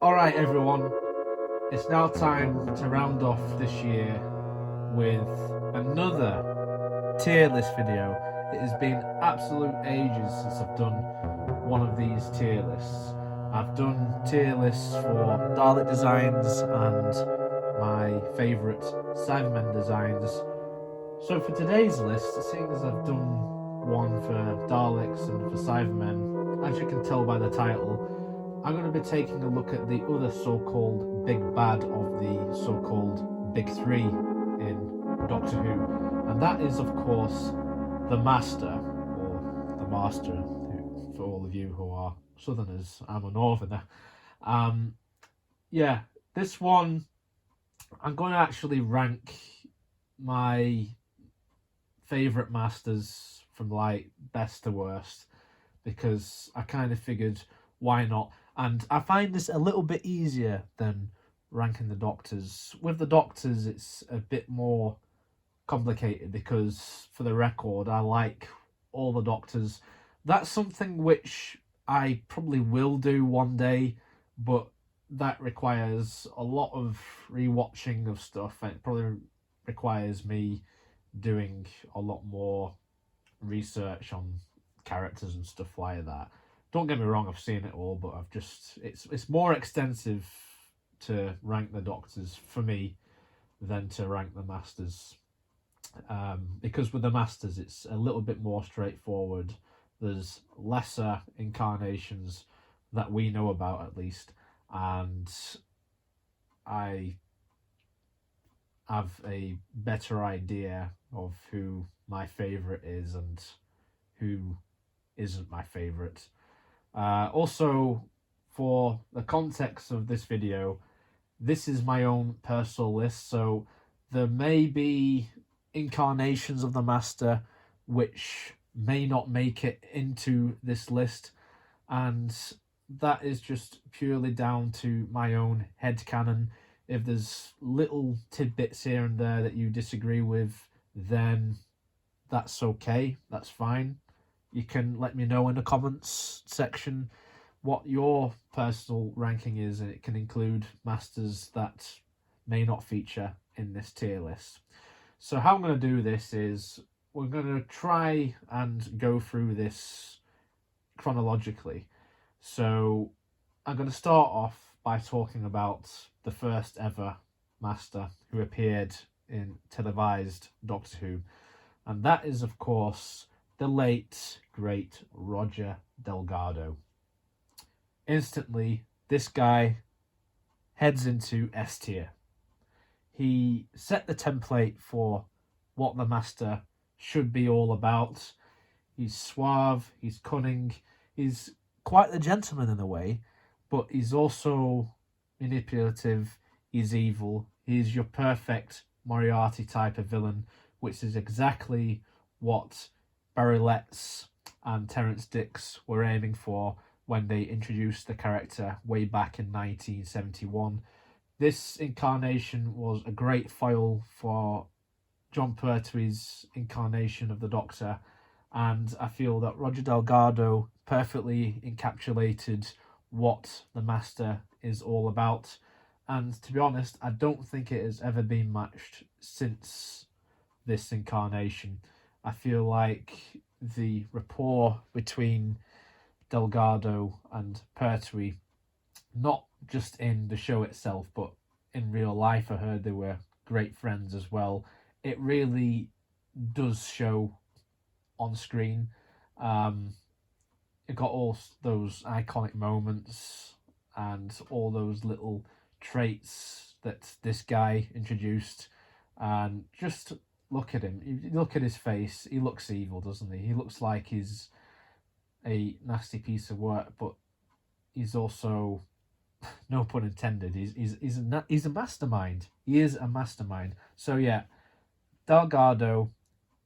Alright everyone, it's now time to round off this year with another tier list video. It has been absolute ages since I've done one of these tier lists. I've done tier lists for Dalek designs and my favourite Cybermen designs. So for today's list, seeing as I've done one for Daleks and for Cybermen, as you can tell by the title, I'm going to be taking a look at the other so-called big bad of the so-called big three in Doctor Who, and that is, of course, the Master, or the Master, who, for all of you who are Southerners. I'm a Northerner. Um, yeah, this one, I'm going to actually rank my favourite Masters from like best to worst, because I kind of figured why not. And I find this a little bit easier than ranking the Doctors. With the Doctors, it's a bit more complicated because, for the record, I like all the Doctors. That's something which I probably will do one day, but that requires a lot of rewatching of stuff. It probably requires me doing a lot more research on characters and stuff like that. Don't get me wrong, I've seen it all, but I've just it's more extensive to rank the Doctors for me than to rank the Masters. Because with the Masters, it's a little bit more straightforward. There's lesser incarnations that we know about, at least, and I have a better idea of who my favourite is and who isn't my favourite. Also, for the context of this video, this is my own personal list, so there may be incarnations of the Master which may not make it into this list, and that is just purely down to my own headcanon. If there's little tidbits here and there that you disagree with, then that's okay, that's fine. You can let me know in the comments section what your personal ranking is, and it can include Masters that may not feature in this tier list. So how I'm going to do this is we're going to try and go through this chronologically. So I'm going to start off by talking about the first ever Master who appeared in televised Doctor Who, and that is, of course, the late, great Roger Delgado. Instantly, this guy heads into S tier. He set the template for what the Master should be all about. He's suave, he's cunning, he's quite the gentleman in a way, but he's also manipulative, he's evil, he's your perfect Moriarty type of villain, which is exactly what Barry Letts and Terence Dicks were aiming for when they introduced the character way back in 1971. This incarnation was a great foil for John Pertwee's incarnation of the Doctor, and I feel that Roger Delgado perfectly encapsulated what the Master is all about. And to be honest, I don't think it has ever been matched since this incarnation. I feel like the rapport between Delgado and Pertwee, not just in the show itself, but in real life, I heard they were great friends as well. It really does show on screen. It got all those iconic moments and all those little traits that this guy introduced, and just look at him. You look at his face. He looks evil, doesn't he? He looks like he's a nasty piece of work, but he's also, no pun intended, he's a mastermind. He is a mastermind. So yeah, Delgado,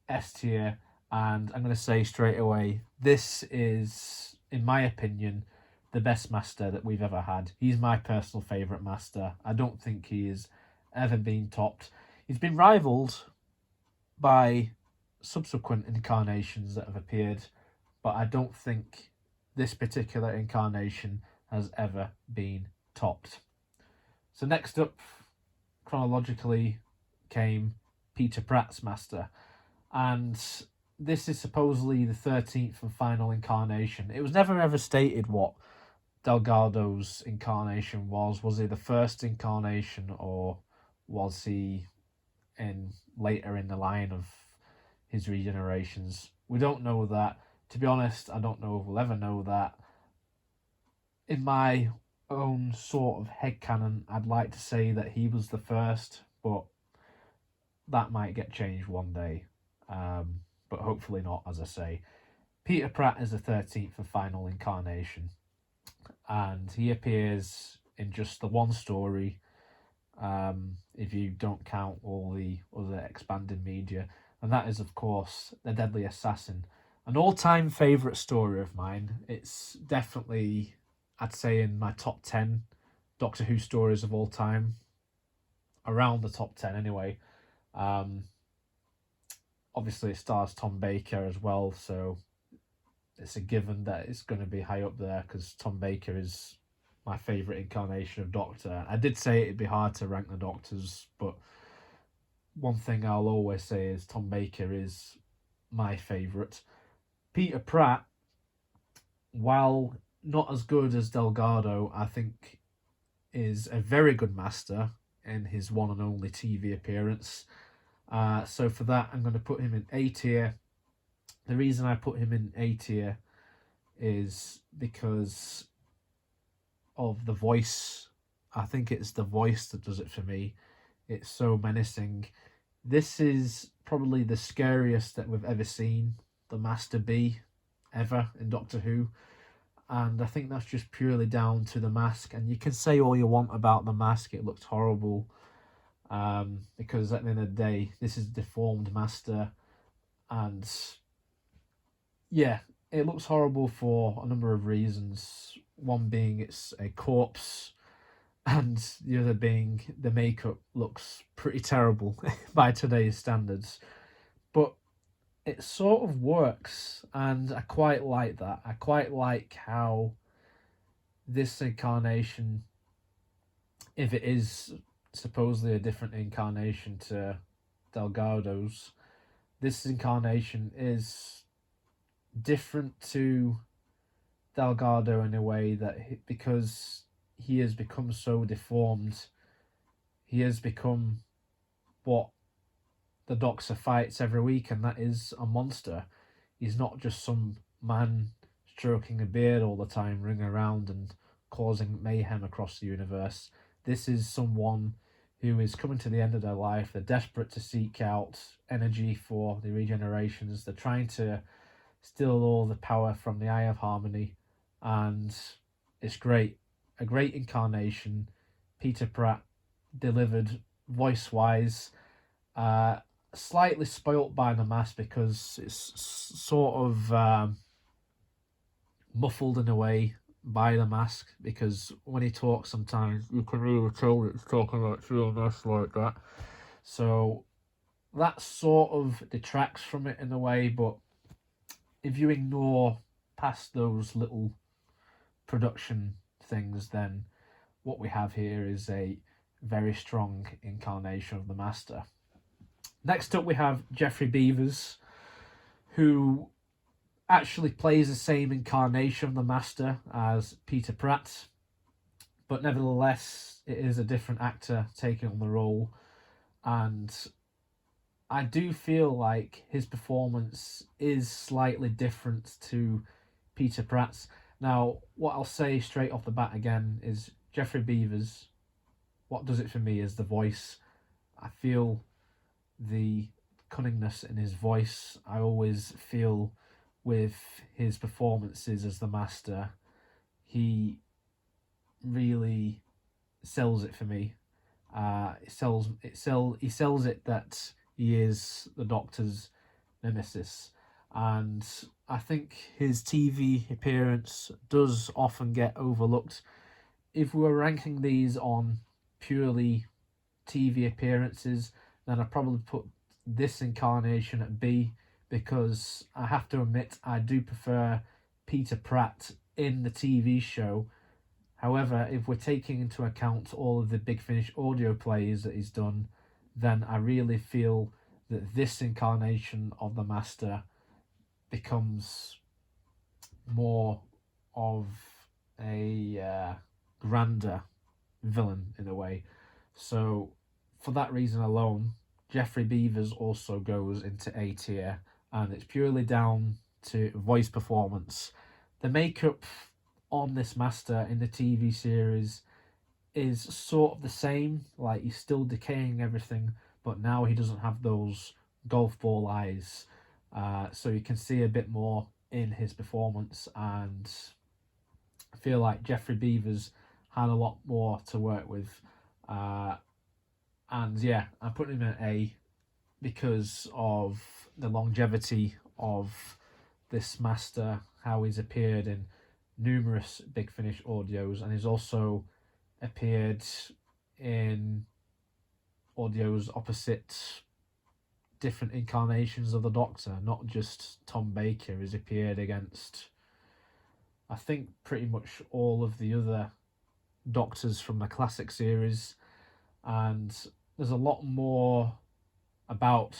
S tier, and I'm going to say straight away, this is, in my opinion, the best Master that we've ever had. He's my personal favourite Master. I don't think he has ever been topped. He's been rivalled by subsequent incarnations that have appeared, but I don't think this particular incarnation has ever been topped. So next up, chronologically, came Peter Pratt's Master, and this is supposedly the 13th and final incarnation. It was never ever stated what Delgado's incarnation was. Was he the first incarnation, or was he later in the line of his regenerations? We don't know that. To be honest, I don't know if we'll ever know that. In my own sort of headcanon, I'd like to say that he was the first, but that might get changed one day. But hopefully not, as I say. Peter Pratt is the 13th and final incarnation, and he appears in just the one story, if you don't count all the other expanded media, and that is, of course, The Deadly Assassin. An all-time favourite story of mine. It's definitely, I'd say, in my top 10 Doctor Who stories of all time. Around the top 10 anyway. Obviously it stars Tom Baker as well, so it's a given that it's going to be high up there, because Tom Baker is my favourite incarnation of Doctor. I did say it'd be hard to rank the Doctors, but one thing I'll always say is Tom Baker is my favourite. Peter Pratt, while not as good as Delgado, I think is a very good Master in his one and only TV appearance. So for that, I'm going to put him in A tier. The reason I put him in A tier is because of the voice. I think it's the voice that does it for me. It's so menacing. This is probably the scariest that we've ever seen the Master be, ever, in Doctor Who. And I think that's just purely down to the mask. And you can say all you want about the mask, it looked horrible. Because at the end of the day, this is a deformed Master, and yeah, it looks horrible for a number of reasons. One being it's a corpse, and the other being the makeup looks pretty terrible by today's standards. But it sort of works, and I quite like that. I quite like how this incarnation, if it is supposedly a different incarnation to Delgado's, this incarnation is different to Delgado in a way that because he has become so deformed, he has become what the Doctor fights every week, and that is a monster. He's not just some man stroking a beard all the time, running around and causing mayhem across the universe. This is someone who is coming to the end of their life. They're desperate to seek out energy for the regenerations. They're trying to steal all the power from the Eye of Harmony, and it's great. A great incarnation. Peter Pratt delivered voice-wise. Slightly spoilt by the mask because it's sort of muffled in a way by the mask, because when he talks sometimes you can really tell that he's talking like real nice like that. So that sort of detracts from it in a way, but if you ignore past those little production things, then what we have here is a very strong incarnation of the Master. Next up we have Jeffrey Beavers, who actually plays the same incarnation of the Master as Peter Pratt, but nevertheless it is a different actor taking on the role, and I do feel like his performance is slightly different to Peter Pratt's. Now, what I'll say straight off the bat again is Jeffrey Beavers, what does it for me is the voice. I feel the cunningness in his voice. I always feel with his performances as the Master, he really sells it for me. He sells it that he is the Doctor's nemesis, and I think his TV appearance does often get overlooked. If we were ranking these on purely TV appearances, then I'd probably put this incarnation at B, because I have to admit I do prefer Peter Pratt in the TV show. However, if we're taking into account all of the Big Finish audio plays that he's done, then I really feel that this incarnation of the Master becomes more of a grander villain in a way. So for that reason alone, Jeffrey Beavers also goes into A tier, and it's purely down to voice performance. The makeup on this Master in the TV series is sort of the same, like he's still decaying everything, but now he doesn't have those golf ball eyes, so you can see a bit more in his performance, and I feel like Jeffrey Beavers had a lot more to work with, and yeah, I'm putting him at A because of the longevity of this Master, how he's appeared in numerous Big Finish audios, and he's also appeared in audios opposite different incarnations of the Doctor, not just Tom Baker. He's appeared against, I think, pretty much all of the other Doctors from the classic series, and there's a lot more about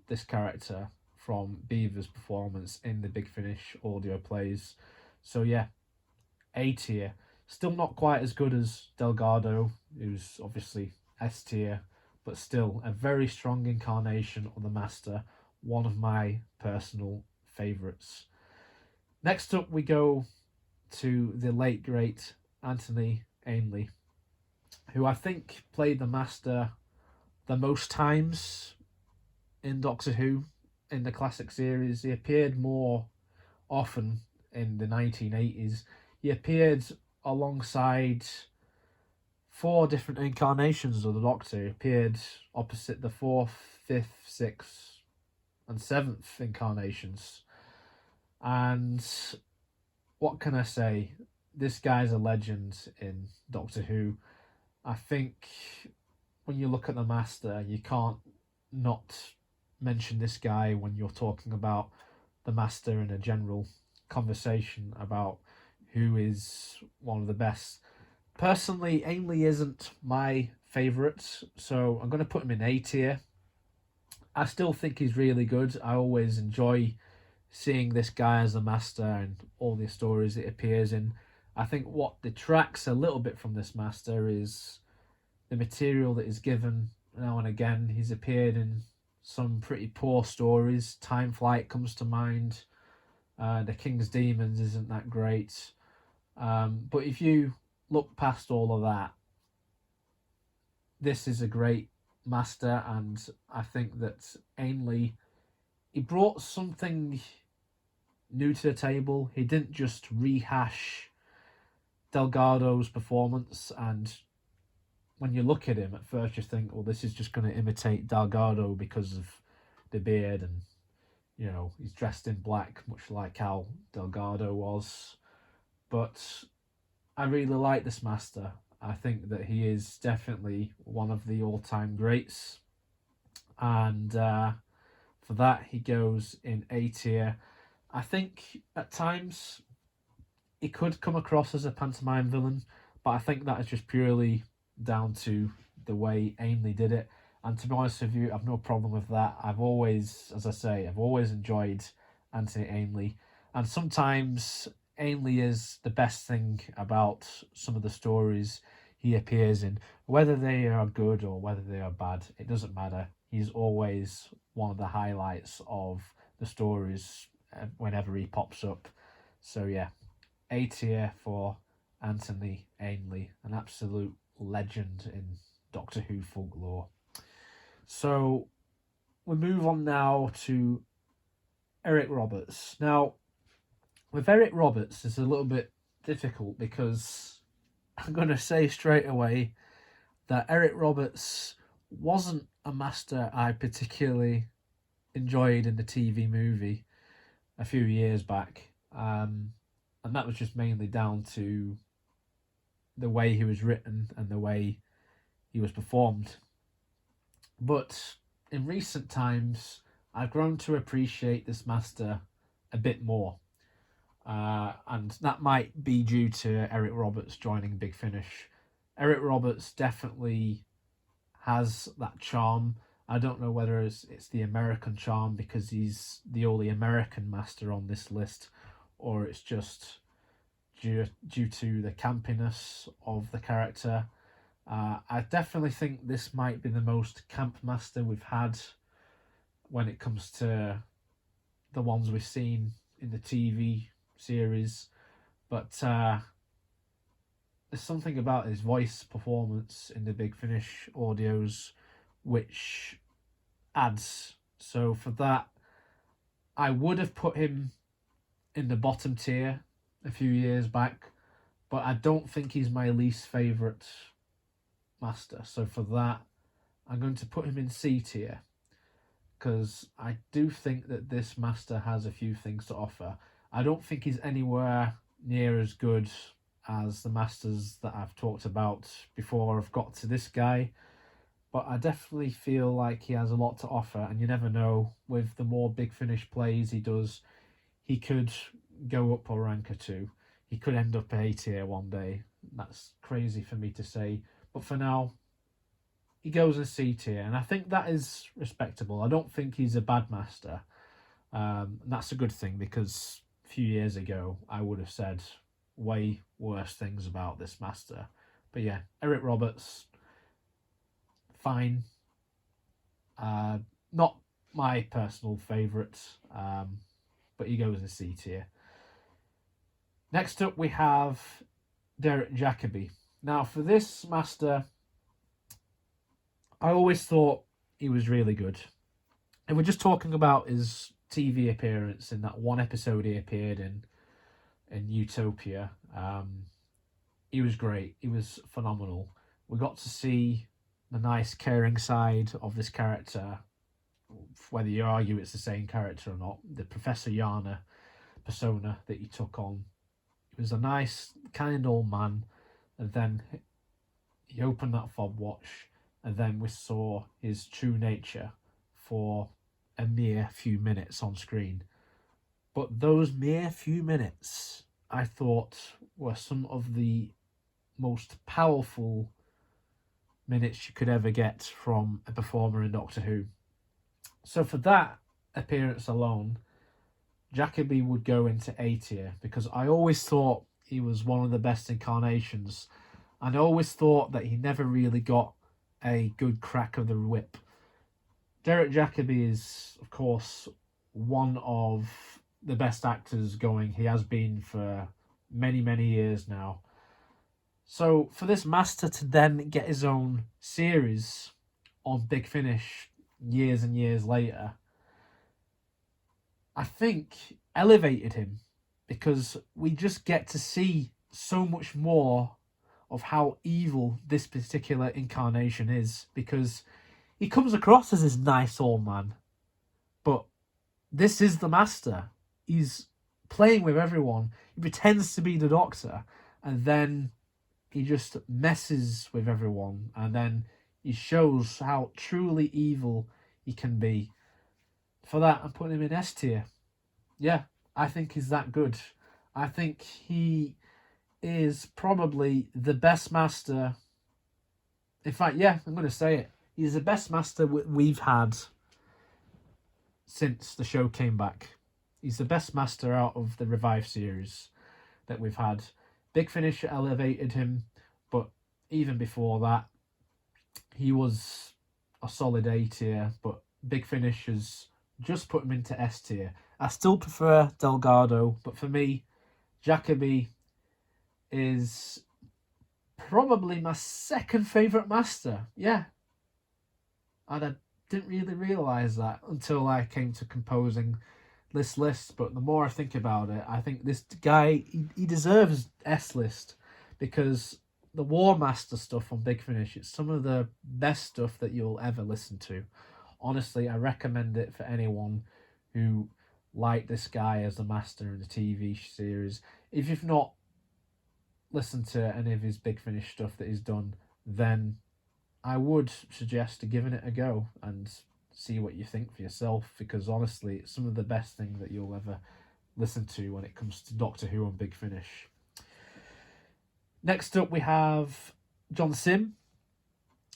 this character from Beaver's performance in the Big Finish audio plays. So yeah, A tier. Still not quite as good as Delgado, who's obviously S tier, but still a very strong incarnation of the Master, one of my personal favourites. Next up we go to the late great Anthony Ainley, who I think played the Master the most times in Doctor Who in the classic series. He appeared more often in the 1980s. He appeared alongside 4 different incarnations of the Doctor. He appeared opposite the 4th, 5th, 6th, and 7th incarnations. And what can I say? This guy's a legend in Doctor Who. I think when you look at the Master, you can't not mention this guy when you're talking about the Master in a general conversation about who is one of the best. Personally, Ainley isn't my favourite, so I'm going to put him in A tier. I still think he's really good. I always enjoy seeing this guy as the Master and all the stories it appears in. I think what detracts a little bit from this Master is the material that is given now and again. He's appeared in some pretty poor stories. Time Flight comes to mind. The King's Demons isn't that great. But if you look past all of that, this is a great Master, and I think that Ainley, he brought something new to the table. He didn't just rehash Delgado's performance, and when you look at him at first you think, well, this is just going to imitate Delgado because of the beard, and you know, he's dressed in black much like how Delgado was. But I really like this Master. I think that he is definitely one of the all-time greats, and for that he goes in A tier. I think at times he could come across as a pantomime villain, but I think that is just purely down to the way Ainley did it. And to be honest with you, I've no problem with that. I've always, as I say, I've always enjoyed Anthony Ainley, and sometimes Ainley is the best thing about some of the stories he appears in. Whether they are good or whether they are bad, it doesn't matter. He's always one of the highlights of the stories whenever he pops up. So yeah, A tier for Anthony Ainley, an absolute legend in Doctor Who folklore. So we move on now to Eric Roberts. Now, with Eric Roberts, it's a little bit difficult because I'm going to say straight away that Eric Roberts wasn't a Master I particularly enjoyed in the TV movie a few years back. And that was just mainly down to the way he was written and the way he was performed. But in recent times, I've grown to appreciate this Master a bit more. And that might be due to Eric Roberts joining Big Finish. Eric Roberts definitely has that charm. I don't know whether it's the American charm because he's the only American master on this list, or it's just due to the campiness of the character. I definitely think this might be the most camp master we've had when it comes to the ones we've seen in the TV series. But there's something about his voice performance in the Big Finish audios which adds. So for that, I would have put him in the bottom tier a few years back, but I don't think he's my least favourite master. So for that, I'm going to put him in C tier because I do think that this master has a few things to offer. I don't think he's anywhere near as good as the masters that I've talked about before I've got to this guy, but I definitely feel like he has a lot to offer, and you never know, with the more Big Finish plays he does, he could go up a rank or two. He could end up A tier one day. That's crazy for me to say, but for now, he goes in C tier, and I think that is respectable. I don't think he's a bad master. That's a good thing, because a few years ago I would have said way worse things about this master. But yeah, Eric Roberts, fine. Not my personal favourite, but he goes in C tier. Next up we have Derek Jacoby. Now for this master, I always thought he was really good. And we're just talking about his TV appearance in that one episode he appeared in Utopia. He was great. He was phenomenal. We got to see the nice, caring side of this character, whether you argue it's the same character or not. The Professor Yana persona that he took on. He was a nice, kind old man, and then he opened that fob watch, and then we saw his true nature for a mere few minutes on screen. But those mere few minutes, I thought, were some of the most powerful minutes you could ever get from a performer in Doctor Who. So for that appearance alone, Jacoby would go into A tier, because I always thought he was one of the best incarnations, and I always thought that he never really got a good crack of the whip. Derek Jacoby is, of course, one of the best actors going. He has been for many, many years now. So for this master to then get his own series on Big Finish years and years later, I think elevated him, because we just get to see so much more of how evil this particular incarnation is, because he comes across as this nice old man, but this is the master. He's playing with everyone. He pretends to be the Doctor, and then he just messes with everyone, and then he shows how truly evil he can be. For that, I'm putting him in S tier. Yeah, I think he's that good. I think he is probably the best master. In fact, yeah, I'm going to say it. He's the best master we've had since the show came back. He's the best master out of the Revive series that we've had. Big Finish elevated him, but even before that, he was a solid A tier, but Big Finish has just put him into S tier. I still prefer Delgado, but for me, Jacoby is probably my second favourite master. Yeah. And I didn't really realise that until I came to composing this list, but the more I think about it, I think this guy, he deserves S list, because the War Master stuff on Big Finish, it's some of the best stuff that you'll ever listen to. Honestly, I recommend it for anyone who liked this guy as the master in the TV series. If you've not listened to any of his Big Finish stuff that he's done, then I would suggest giving it a go and see what you think for yourself, because honestly, it's some of the best thing that you'll ever listen to when it comes to Doctor Who on Big Finish. Next up, we have John Sim,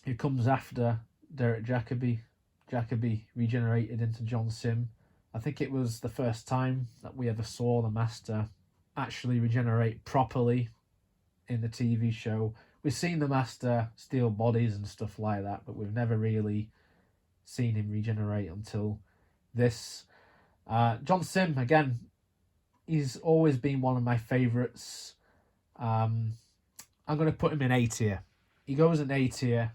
who comes after Derek Jacoby. Jacoby regenerated into John Sim. I think it was the first time that we ever saw the Master actually regenerate properly in the TV show. We've seen the Master steal bodies and stuff like that, but we've never really seen him regenerate until this. John Sim, again, he's always been one of my favourites. I'm going to put him in A tier. He goes in A tier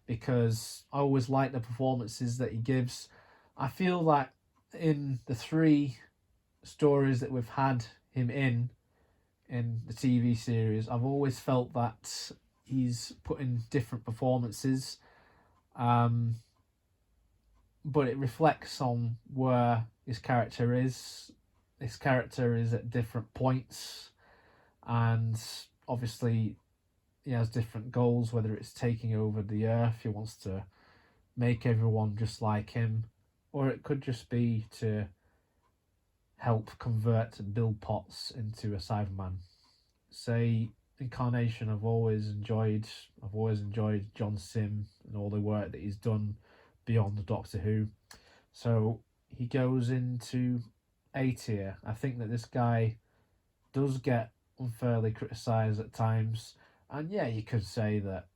because I always like the performances that he gives. I feel that in the 3 stories that we've had him in the TV series, I've always felt that he's put in different performances. But it reflects on where his character is. His character is at different points, and obviously he has different goals, whether it's taking over the Earth, he wants to make everyone just like him, or it could just be to help convert Bill Potts into a Cyberman. Say, Incarnation, I've always enjoyed John Sim and all the work that he's done beyond the Doctor Who. So he goes into A tier. I think that this guy does get unfairly criticised at times, and yeah, you could say that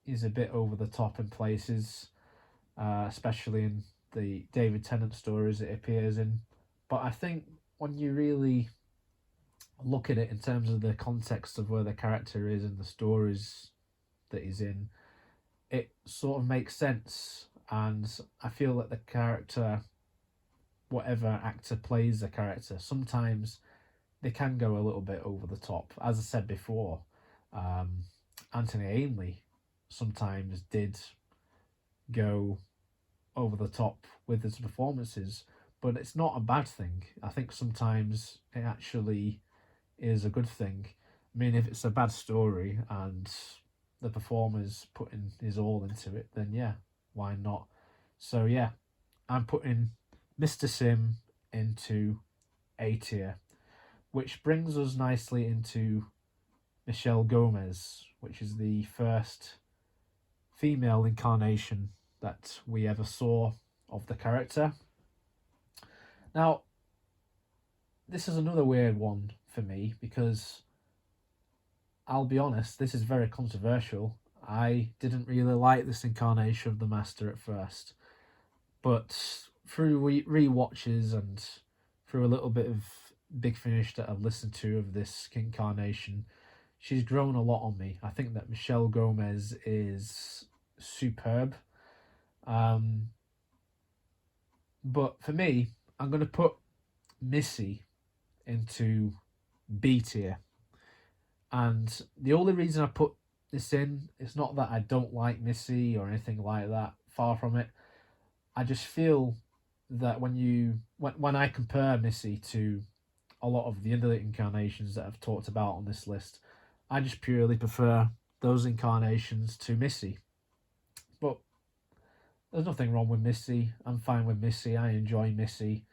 he's a bit over the top in places, especially in the David Tennant stories it appears in. But I think when you really look at it in terms of the context of where the character is and the stories that he's in, it sort of makes sense. And I feel that the character, whatever actor plays the character, sometimes they can go a little bit over the top. As I said before, Anthony Ainley sometimes did go over the top with his performances, but it's not a bad thing. I think sometimes it actually is a good thing. I mean, if it's a bad story and the performer's putting his all into it, then yeah, why not? So yeah, I'm putting Mr. Sim into A tier, which brings us nicely into Michelle Gomez, which is the first female incarnation that we ever saw of the character. Now, this is another weird one for me because I'll be honest, this is very controversial. I didn't really like this incarnation of the Master at first, but through re-watches and through a little bit of Big Finish that I've listened to of this incarnation, she's grown a lot on me. I think that Michelle Gomez is superb. But for me, I'm going to put Missy into B tier. And the only reason I put this in is not that I don't like Missy or anything like that. Far from it. I just feel that when I compare Missy to a lot of the other incarnations that I've talked about on this list, I just purely prefer those incarnations to Missy. But there's nothing wrong with Missy. I'm fine with Missy. I enjoy Missy.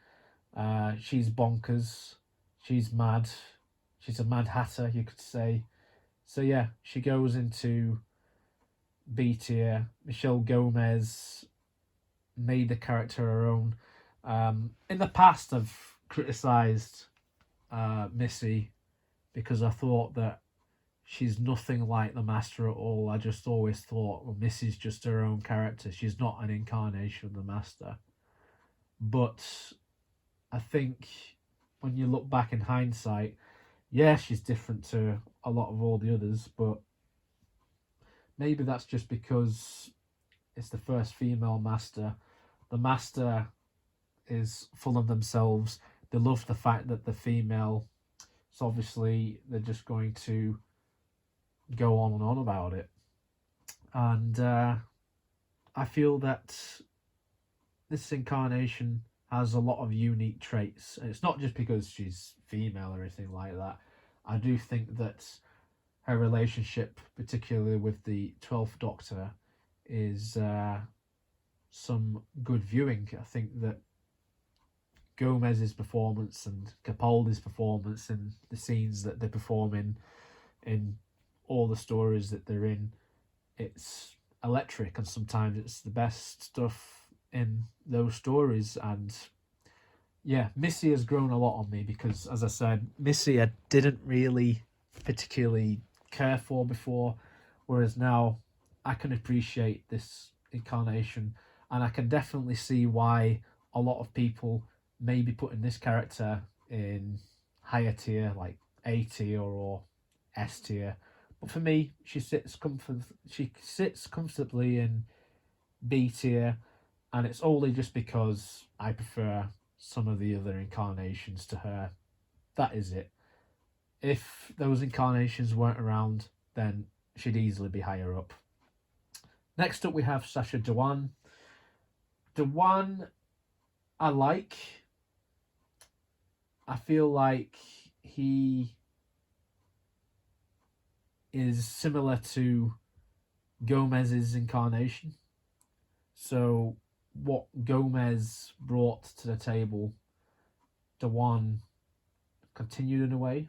She's bonkers. She's mad. She's a Mad Hatter, you could say. So yeah, she goes into B tier. Michelle Gomez made the character her own. In the past, I've criticised Missy because I thought that she's nothing like the Master at all. I just always thought, well, Missy's just her own character. She's not an incarnation of the Master. But I think when you look back in hindsight, yeah, she's different to a lot of all the others, but maybe that's just because it's the first female Master. The Master is full of themselves. They love the fact that they're female. So obviously they're just going to go on and on about it. And I feel that this incarnation has a lot of unique traits. And it's not just because she's female or anything like that. I do think that her relationship, particularly with the 12th Doctor, is some good viewing. I think that Gomez's performance and Capaldi's performance in the scenes that they perform in all the stories that they're in. It's electric, and sometimes it's the best stuff in those stories. And yeah, Missy has grown a lot on me because, as I said, Missy I didn't really particularly care for before, whereas now I can appreciate this incarnation, and I can definitely see why a lot of people may be putting this character in higher tier, like A tier or S tier. But for me, she sits comfortably in B tier, and it's only just because I prefer some of the other incarnations to her. That is it. If those incarnations weren't around, then she'd easily be higher up. Next up, we have Sasha Dewan. Dewan, I like. I feel like he is similar to Gomez's incarnation. So what Gomez brought to the table, Dewan continued in a way,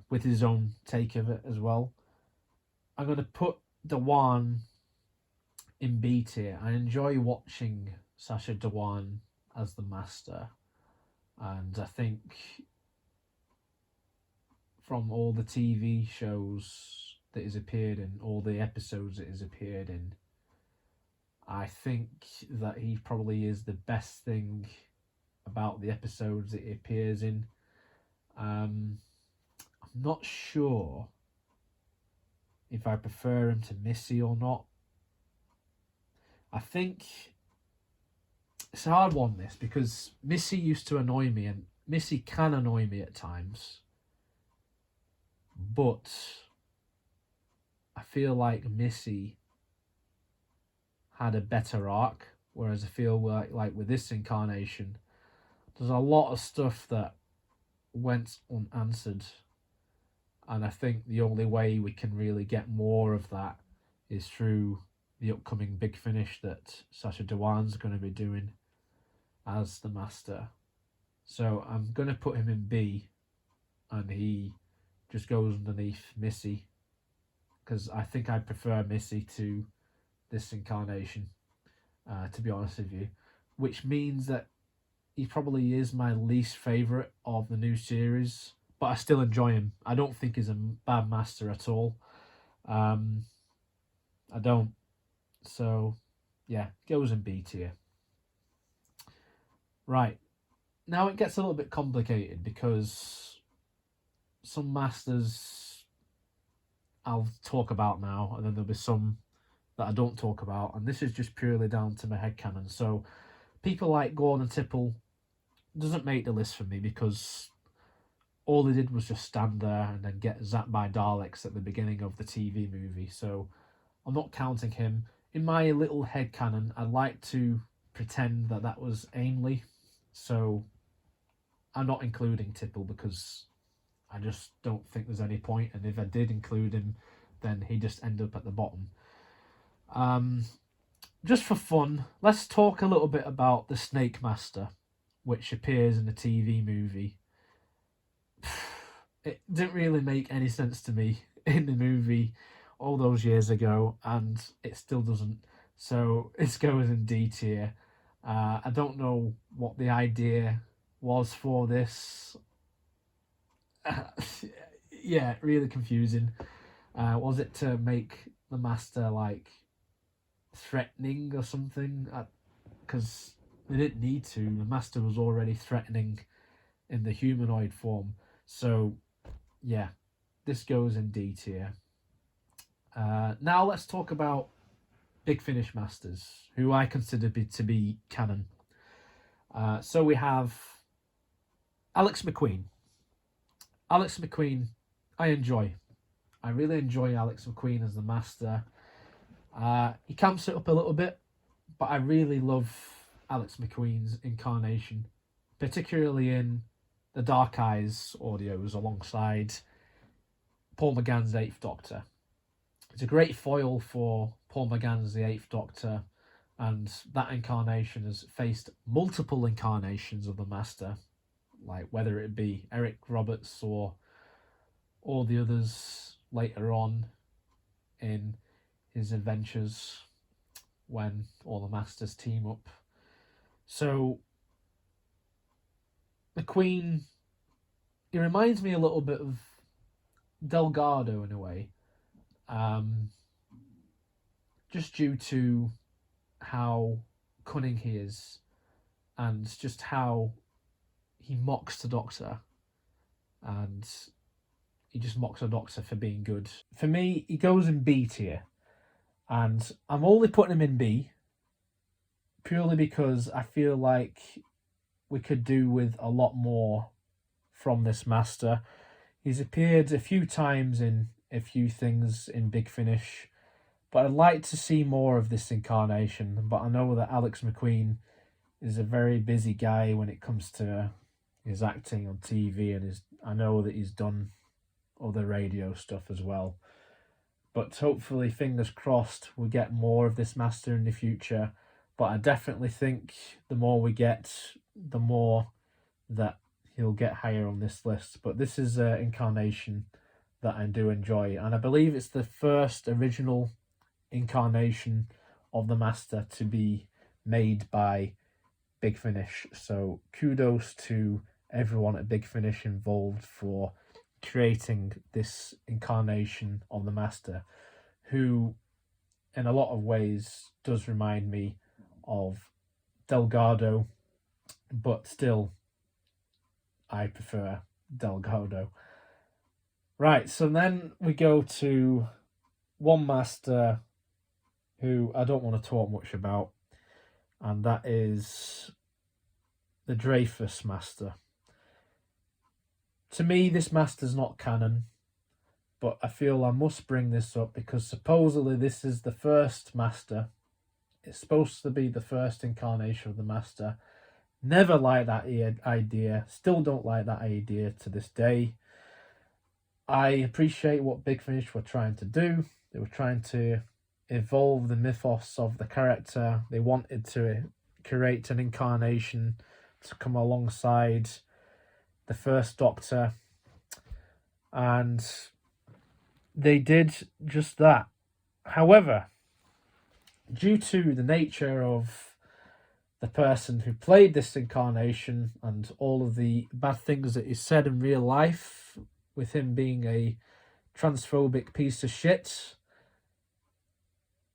with his own take of it as well. I'm going to put Dewan in B tier. I enjoy watching Sasha Dewan as the Master, and I think from all the TV shows that he's appeared in, all the episodes that he's appeared in, I think that he probably is the best thing about the episodes that he appears in. I'm not sure if I prefer him to Missy or not. I think it's a hard one, this, because Missy used to annoy me, and Missy can annoy me at times. But I feel like Missy had a better arc, whereas I feel like with this incarnation, there's a lot of stuff that went unanswered, and I think the only way we can really get more of that is through the upcoming big finish that Sasha Dewan's going to be doing as the Master. So I'm going to put him in B, and he just goes underneath Missy, because I think I prefer Missy to this incarnation, to be honest with you, which means that he probably is my least favourite of the new series, but I still enjoy him. I don't think he's a bad Master at all. I don't. So, yeah, goes in B tier. Right. Now it gets a little bit complicated because some Masters I'll talk about now, and then there'll be some that I don't talk about, and this is just purely down to my headcanon. So people like Gordon Tipple doesn't make the list for me because all he did was just stand there and then get zapped by Daleks at the beginning of the TV movie. So I'm not counting him. In my little headcanon, I'd like to pretend that that was Ainley. So I'm not including Tipple because I just don't think there's any point. And if I did include him, then he'd just end up at the bottom. Just for fun, let's talk a little bit about the Snake Master, which appears in the TV movie. It didn't really make any sense to me in the movie all those years ago, and it still doesn't. So it goes in D tier. I don't know what the idea was for this. Yeah, really confusing. Was it to make the Master like threatening or something? Because they didn't need to. The Master was already threatening in the humanoid form. So yeah, this goes in D tier. Now let's talk about Big Finish Masters, who I consider to be canon. So we have Alex McQueen. Alex McQueen, I enjoy. I really enjoy Alex McQueen as the Master. He camps it up a little bit, but I really love Alex McQueen's incarnation, particularly in the Dark Eyes audios alongside Paul McGann's 8th Doctor. It's a great foil for Paul McGann's The 8th Doctor, And that incarnation has faced multiple incarnations of the Master, like whether it be Eric Roberts or all the others later on in his adventures when all the Masters team up. So McQueen, he reminds me a little bit of Delgado in a way, just due to how cunning he is and just how he mocks the Doctor, and he just mocks the Doctor for being good. For me, he goes in B tier, and I'm only putting him in B purely because I feel like we could do with a lot more from this Master. He's appeared a few times in a few things in Big Finish, but I'd like to see more of this incarnation. But I know that Alex McQueen is a very busy guy when it comes to his acting on TV, and I know that he's done other radio stuff as well. But hopefully, fingers crossed, we'll get more of this Master in the future. But I definitely think the more we get, the more that he'll get higher on this list. But this is an incarnation that I do enjoy, and I believe it's the first original incarnation of the Master to be made by Big Finish. So kudos to everyone at Big Finish involved for creating this incarnation of the Master, who in a lot of ways does remind me of Delgado, but still I prefer Delgado. Right, so then we go to one Master who I don't want to talk much about, and that is the Dreyfus Master. To me, this Master's not canon, but I feel I must bring this up because supposedly this is the first Master. It's supposed to be the first incarnation of the Master. Never liked that idea. Still don't like that idea to this day. I appreciate what Big Finish were trying to do. They were trying to evolve the mythos of the character. They wanted to create an incarnation to come alongside the first Doctor, and they did just that. However, due to the nature of the person who played this incarnation and all of the bad things that he said in real life, with him being a transphobic piece of shit,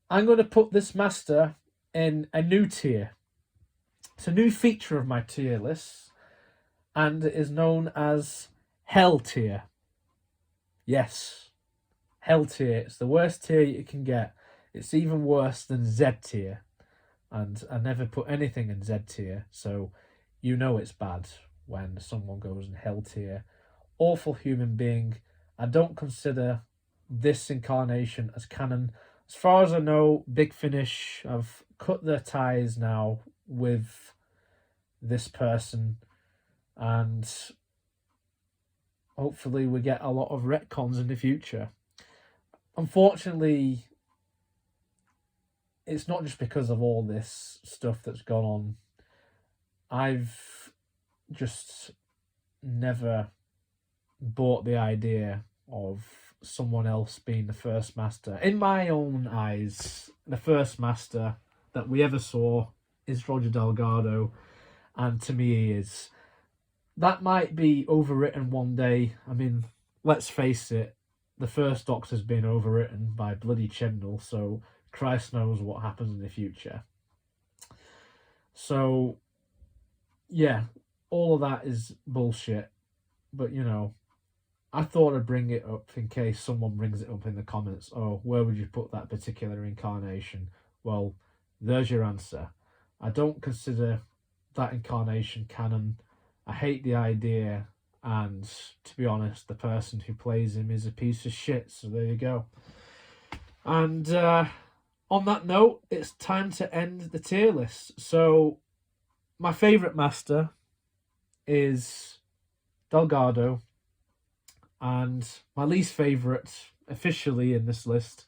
I'm going to put this Master in a new tier. It's a new feature of my tier list, and it is known as Hell tier. Yes, Hell tier. It's the worst tier you can get. It's even worse than Z tier. And I never put anything in Z tier, so you know it's bad when someone goes in Hell tier. Awful human being. I don't consider this incarnation as canon. As far as I know, Big Finish have cut their ties now with this person, and hopefully we get a lot of retcons in the future. Unfortunately, it's not just because of all this stuff that's gone on. I've just never bought the idea of someone else being the first Master. In my own eyes, the first Master that we ever saw is Roger Delgado, and to me he is. That might be overwritten one day. I mean, let's face it, the first Doctor's been overwritten by bloody Chibnall, so Christ knows what happens in the future. So, yeah, all of that is bullshit. But, you know, I thought I'd bring it up in case someone brings it up in the comments. Oh, where would you put that particular incarnation? Well, there's your answer. I don't consider that incarnation canon. I hate the idea, and to be honest, the person who plays him is a piece of shit, so there you go. And on that note, it's time to end the tier list. So, my favourite Master is Delgado, and my least favourite, officially in this list,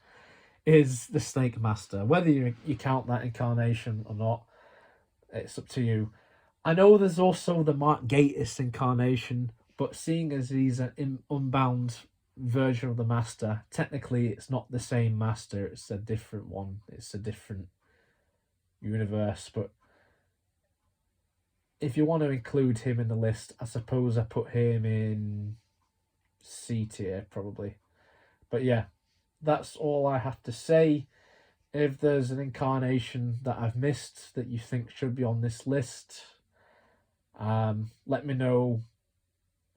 is the Snake Master. Whether you count that incarnation or not, it's up to you. I know there's also the Mark Gatiss incarnation, but seeing as he's an unbound version of the Master, technically it's not the same Master, it's a different one. It's a different universe, but if you want to include him in the list, I suppose I put him in C tier, probably. But yeah, that's all I have to say. If there's an incarnation that I've missed that you think should be on this list, let me know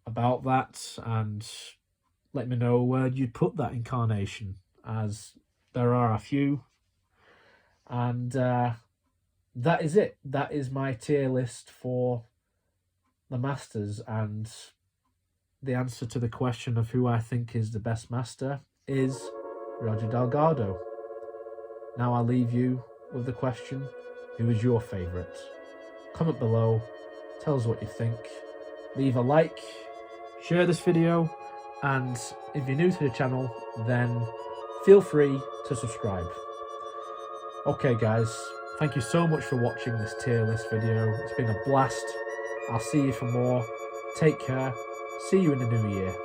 about that, and let me know where you'd put that incarnation, as there are a few. And that is it. That is my tier list for the Masters, and the answer to the question of who I think is the best Master is Roger Delgado. Now I'll leave you with the question, who is your favourite? Comment below, tell us what you think, leave a like, share this video, and if you're new to the channel, then feel free to subscribe. Okay guys, thank you so much for watching this tier list video. It's been a blast. I'll see you for more. Take care. See you in the new year.